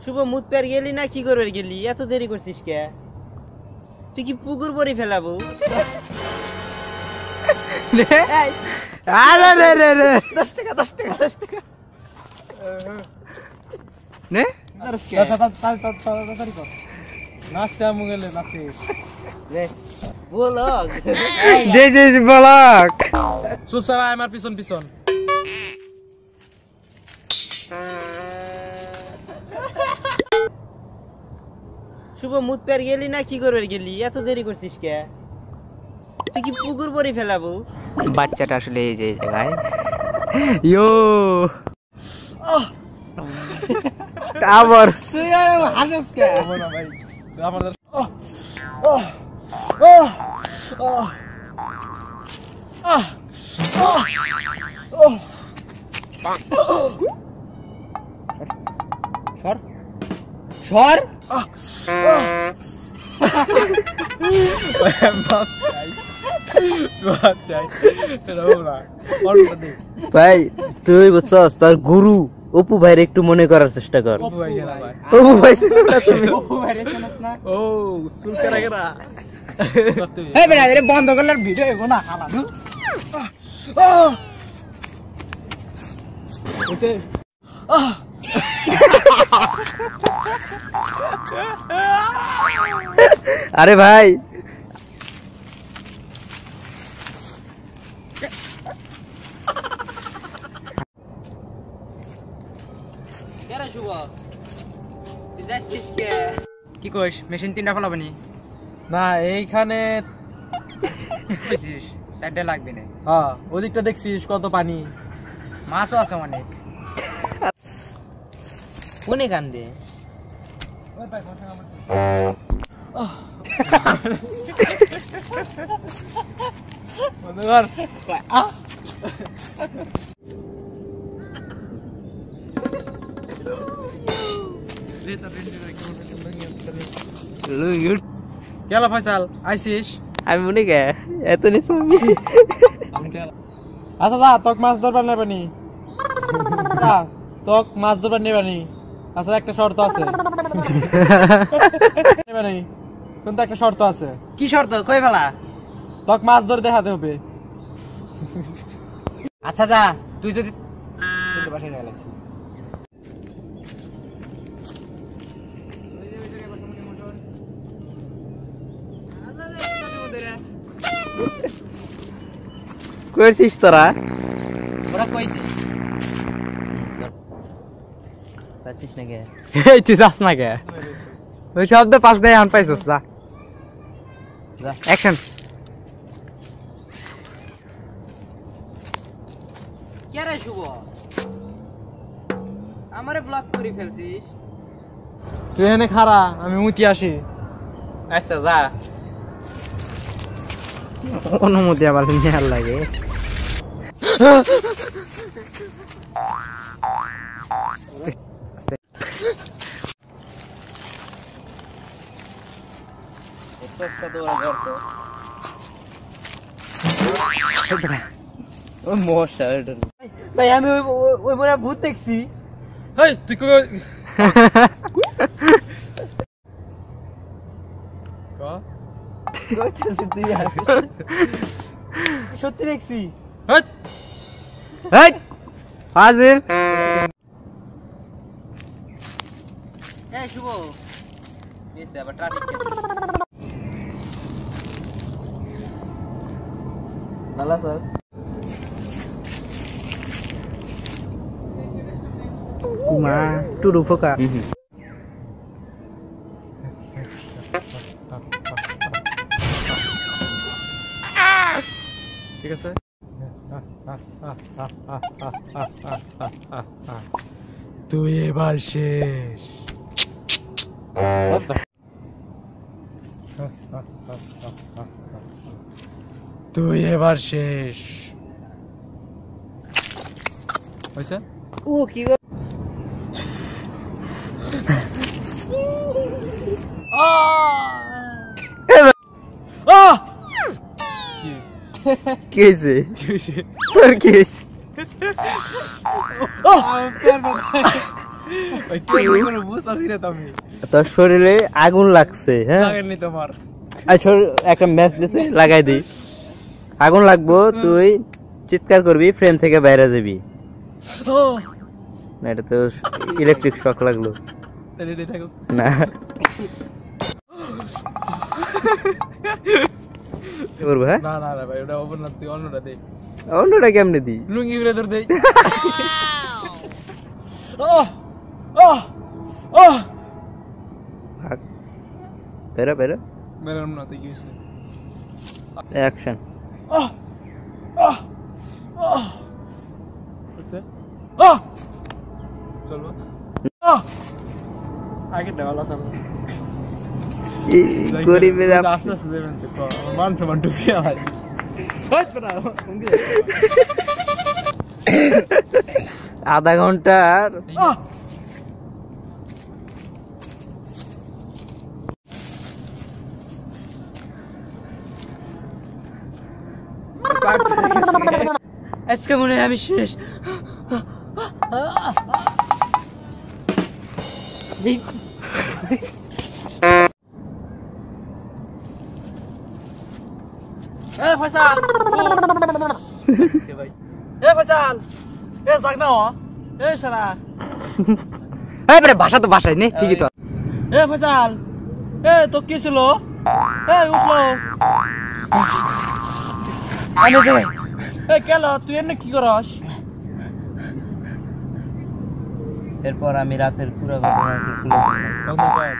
শুভ মুত পের গেলি না কি করবে গেলি? এত দেরি করছিস কে? তুই কি পুকুর পরি ফেলাবো? আরে রে রে রে 10 টাকা নে নাচতে মুগেলে নাচে ব্লগ দিস ইজ ব্লগ চুপ সবাই আমার পিছন পিছন শুভ মুত পের গেলি না কি করবে গেলি? এত দেরি করছিস কে? তুই কি পুকুর পরি ফেলাবো? বাচ্চাটা আসলে এই যে জায়গায় ইয়ো আবার তুই হাসিস কে বলো ভাই আমাদের সর সর ভাই তুই বুঝছস তোর গুরু অপু ভাইয়ের একটু মনে করার চেষ্টা কর। অপু ভাই ও চুল কেরা কেরা এই বেটা এর বন্ধ করলে ভিডিও হইব না খালা এসে আরে ভাই কেরা শুভ তুই যাচ্ছিস কে? কি কইস মেশিন তিনটা ফলাবনি না এইখানে বুঝছিস সাইডে লাগবে না হ্যাঁ ওদিকটা দেখছিস কত পানি মাছও আছে অনেক কোনে কান্দে কেলা ফয়সাল আইসিস আমি মনে গে এত নিসামি আচ্ছা যা তোক মাছ ধরবার নেবানি তোক মাছ ধরবার নেবানি আচ্ছা একটা শর্ত আছে নেবানি কিন্তু একটা শর্ত আছে কি শর্ত কই ফেলা? তোক মাছ ধরে দেখাতে হবে আচ্ছা যা তুই যদি বাসায় গেছিস কইছিস তোরা ওরা কইছে যাচ্ছিস না কে? এই তুই যাস না কে ওই শব্দ পাস দেয় আন পাইছস যা অ্যাকশন কেরে শুভ আমারে ব্লক করে ফেলছিস? তুই এখানে খারা আমি মুতি আসি আচ্ছা যা অনুমতি আবার নেওয়ার লাগে ভাই আমি ওই মোরা ভূত দেখছি। হেই তুই কই কইতেছিস তুই আর সত্যি দেখছি। হেই এই হাজির এই শুভ এসে আবার ট্রাফিক কেস ভালো স্যার কুমা টুরু ফোকা ঠিক আছে তুই এবার শেষ তুই এবার শেষ হয়েছে ও কি কি হয়েছে তোর কি হয়েছে ওই কি করে বুঝাছি রে তুমি তোর শরীরে আগুন লাগছে, হ্যাঁ লাগেনি তোমার আচ্ছা একটা ম্যাচ দিতে লাগাই দিই, আগুন লাগবো, তুই চিৎকার করবি, ফ্রেম থেকে বাইরে যাবি। ও না এটা তো ইলেকট্রিক শক লাগলো রেডি থাকো না। কি করবো? হ্যাঁ না না না ভাই ওটা ওপেন না তুই অন্যটা দে অন্যটা কেমনে দিই? লুঙ্গি উড়ে ধর দেই ও ও ও ভাগ। বেরো বেরো, মেরাম না তুই কি হইছে অ্যাকশন। ও ও ও হইছে ও চলবা ও আগে দেওয়ালা সামনে গরিবের আস্তে আস্তে দেবেন সে মান সমান ঢুকিয়ে হয় আধা ঘন্টার আজকে মনে হয় আমি শেষ। এ ফয়সাল ভাই এ ফয়সাল এ জাগ না এ সারা এই বেটা ভাষা তো ভাষাই নে, ঠিকই তো। এ ফয়সাল এ তো কি ছিল এ উঠলো আমি যাই। এ কেলো তুই এনে কি করস এরপর আমি রাতের পুরো ঘটনাটি খুলে বললাম। বন্ধ কর